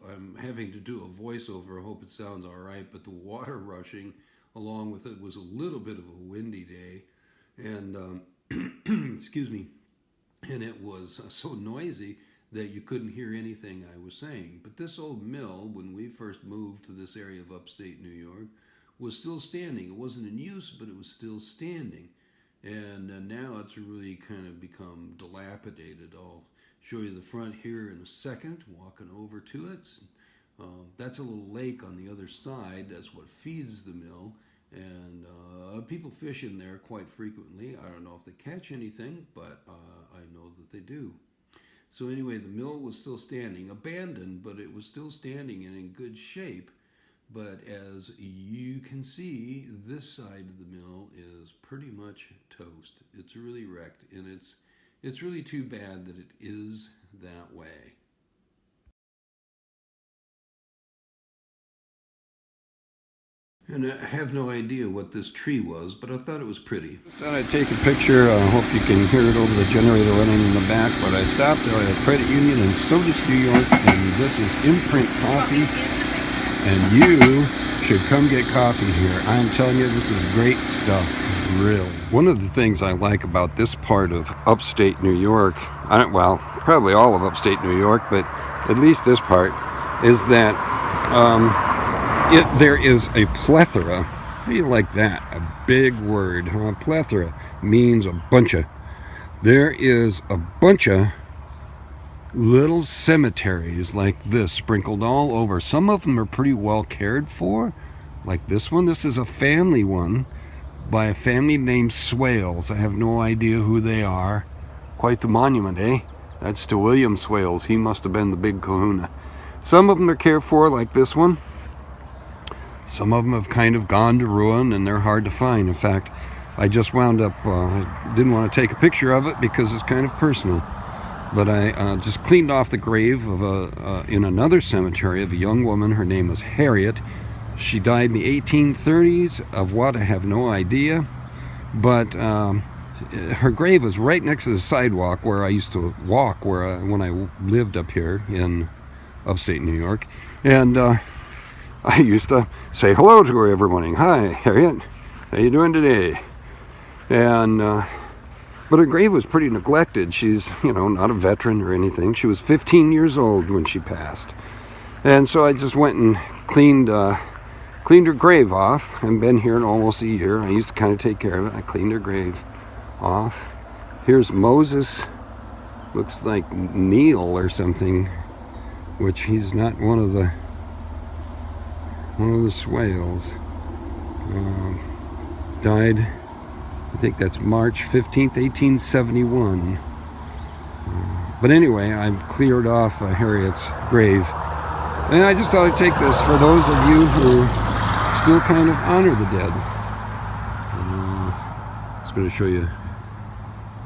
I'm having to do a voiceover. I hope it sounds all right, but the water rushing along with it was a little bit of a windy day, and excuse me, and it was so noisy that you couldn't hear anything I was saying. But this old mill, when we first moved to this area of upstate New York, was still standing. It wasn't in use, but it was still standing. And now it's really kind of become dilapidated. I'll show you the front here in a second, walking over to it. That's a little lake on the other side. That's what feeds the mill. And people fish in there quite frequently. I don't know if they catch anything, but I know that they do. So anyway, the mill was still standing, abandoned, but it was still standing and in good shape. But as you can see, this side of the mill is pretty much toast. It's really wrecked, and it's really too bad that it is that way. And I have no idea what this tree was, but I thought it was pretty. Thought I'd take a picture. I hope you can hear it over the generator running in the back. But I stopped at a credit union in Sodus, New York, and this is Imprint Coffee. And you should come get coffee here. I'm telling you, this is great stuff, really. One of the things I like about this part of upstate New York, well, probably all of upstate New York, but at least this part, is that there is a plethora. How do you like that? A big word. Plethora means a bunch of. There is a bunch of little cemeteries like this sprinkled all over. Some of them are pretty well cared for, like this one. This is a family one by a family named Swales. I have no idea who they are. Quite the monument, eh? That's to William Swales. He must have been the big kahuna. Some of them are cared for, like this one. Some of them have kind of gone to ruin, and they're hard to find. In fact, I just wound up, I didn't want to take a picture of it because it's kind of personal. But I just cleaned off the grave of in another cemetery of a young woman. Her name was Harriet. She died in the 1830s of what? I have no idea. But her grave was right next to the sidewalk where I used to walk when I lived up here in upstate New York. And I used to say hello to her every morning. Hi, Harriet. How you doing today? And but her grave was pretty neglected. She's, not a veteran or anything. She was 15 years old when she passed. And so I just went and cleaned her grave off. I've been here in almost a year. I used to kind of take care of it. I cleaned her grave off. Here's Moses. Looks like Neil or something, which he's not one of the Swales. Died, I think that's March 15th, 1871. But anyway, I've cleared off Harriet's grave. And I just thought I'd take this for those of you who still kind of honor the dead. It's going to show you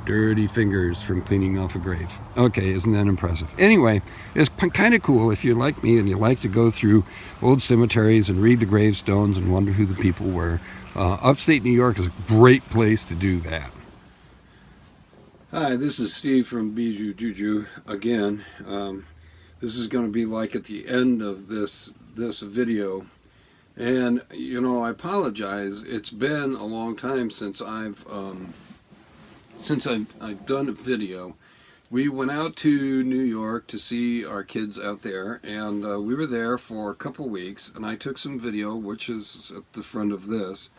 dirty fingers from cleaning off a grave. Okay, isn't that impressive? Anyway, it's kind of cool if you're like me and you like to go through old cemeteries and read the gravestones and wonder who the people were. Upstate New York is a great place to do that. Hi, this is Steve from Bijou Juju again. This is going to be like at the end of this video. And, I apologize. It's been a long time since I've done a video. We went out to New York to see our kids out there, and we were there for a couple weeks, and I took some video, which is at the front of this.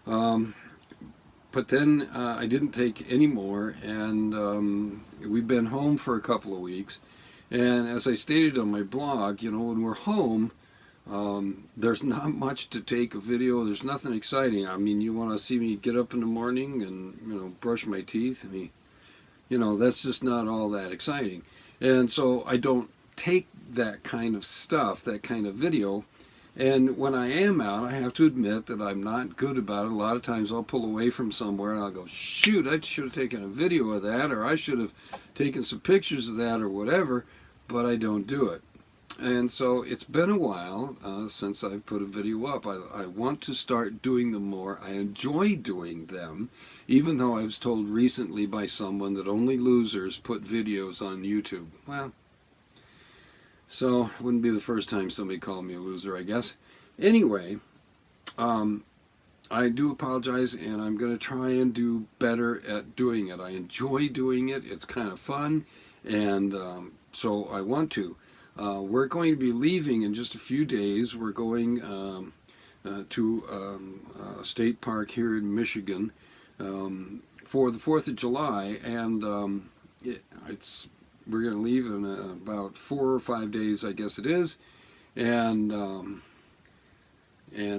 But then I didn't take any more, and we've been home for a couple of weeks. And as I stated on my blog, when we're home, there's not much to take a video. There's nothing exciting. I mean, you want to see me get up in the morning and brush my teeth. I mean, that's just not all that exciting. And so I don't take that kind of stuff, that kind of video. And when I am out, I have to admit that I'm not good about it. A lot of times I'll pull away from somewhere and I'll go, shoot, I should have taken a video of that, or I should have taken some pictures of that, or whatever, but I don't do it. And so it's been a while since I've put a video up. I want to start doing them more. I enjoy doing them, even though I was told recently by someone that only losers put videos on YouTube. Well, So it wouldn't be the first time somebody called me a loser, I guess. Anyway, I do apologize, and I'm going to try and do better at doing it. I enjoy doing it. It's kind of fun, and so I want to. We're going to be leaving in just a few days. We're going to a state park here in Michigan for the 4th of July, and we're going to leave in about 4 or 5 days, I guess it is, and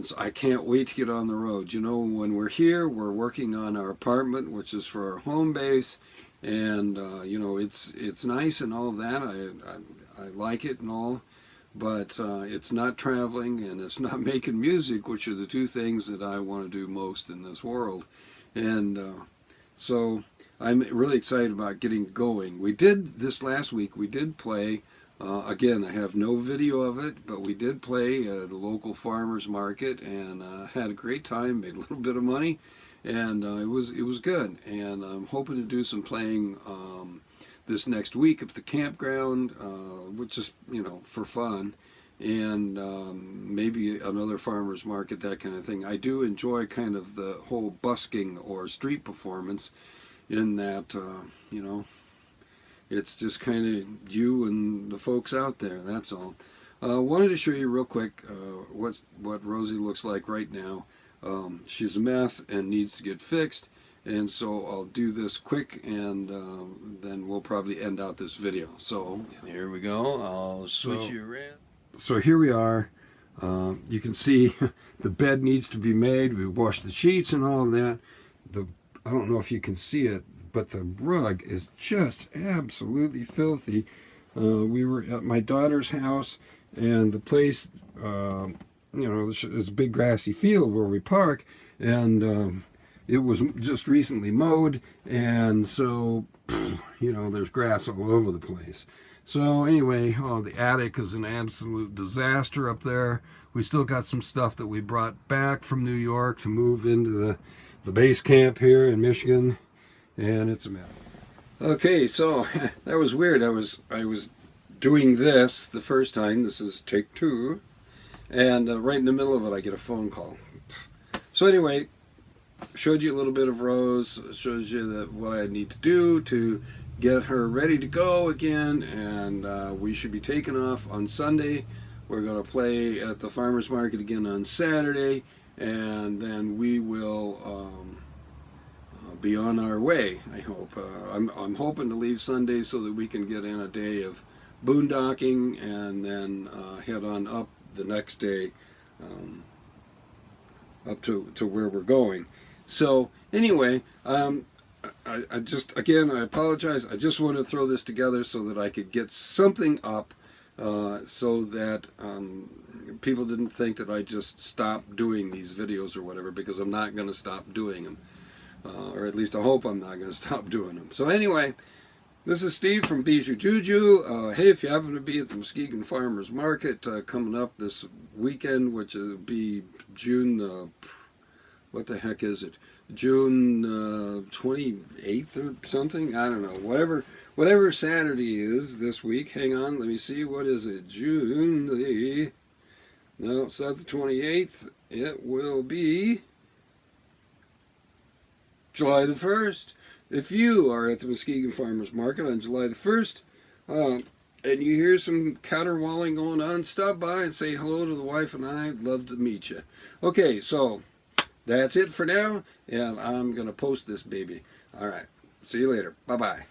so I can't wait to get on the road. You know, when we're here, we're working on our apartment, which is for our home base, and you know, it's nice and all of that. I like it and all, but it's not traveling and it's not making music, which are the two things that I want to do most in this world. And so I'm really excited about getting going. We did this last week. We did play. Again, I have no video of it, but we did play at a local farmer's market and had a great time, made a little bit of money, and it was good. And I'm hoping to do some playing this next week at the campground, which is, you know, for fun, and maybe another farmer's market, that kind of thing. I do enjoy kind of the whole busking or street performance in that, you know, it's just kind of you and the folks out there, that's all. Wanted to show you real quick what Rosie looks like right now. She's a mess and needs to get fixed, and so I'll do this quick, and then we'll probably end out this video. So here we go. I'll switch you around. So here we are. You can see the bed needs to be made. We washed the sheets and all of that. I don't know if you can see it, but the rug is just absolutely filthy. We were at my daughter's house, and the place, you know, there's a big grassy field where we park, and it was just recently mowed, and so, you know, there's grass all over the place. So anyway, the attic is an absolute disaster up there. We still got some stuff that we brought back from New York to move into the base camp here in Michigan, and it's a mess. Okay, so that was weird. I was doing this the first time. This is take 2, and right in the middle of it, I get a phone call. So anyway, showed you a little bit of Rose. Shows you that what I need to do to get her ready to go again, and we should be taking off on Sunday. We're going to play at the farmers market again on Saturday, and then we will be on our way, I hope. I'm hoping to leave Sunday so that we can get in a day of boondocking and then head on up the next day up to where we're going. So anyway, I just, again, I apologize. I just wanted to throw this together so that I could get something up so that people didn't think that I just stopped doing these videos or whatever, because I'm not going to stop doing them. Or at least I hope I'm not going to stop doing them. So anyway, this is Steve from Bijou Juju. Hey, if you happen to be at the Muskegon Farmers Market coming up this weekend, which will be June, what the heck is it? June 28th or something? I don't know. Whatever Saturday is this week. Hang on, let me see. What is it? No, it's not the 28th. It will be July the 1st. If you are at the Muskegon Farmers Market on July the 1st, and you hear some caterwauling going on, stop by and say hello to the wife and I. I'd love to meet you. Okay, so that's it for now, and I'm going to post this baby. All right, see you later. Bye-bye.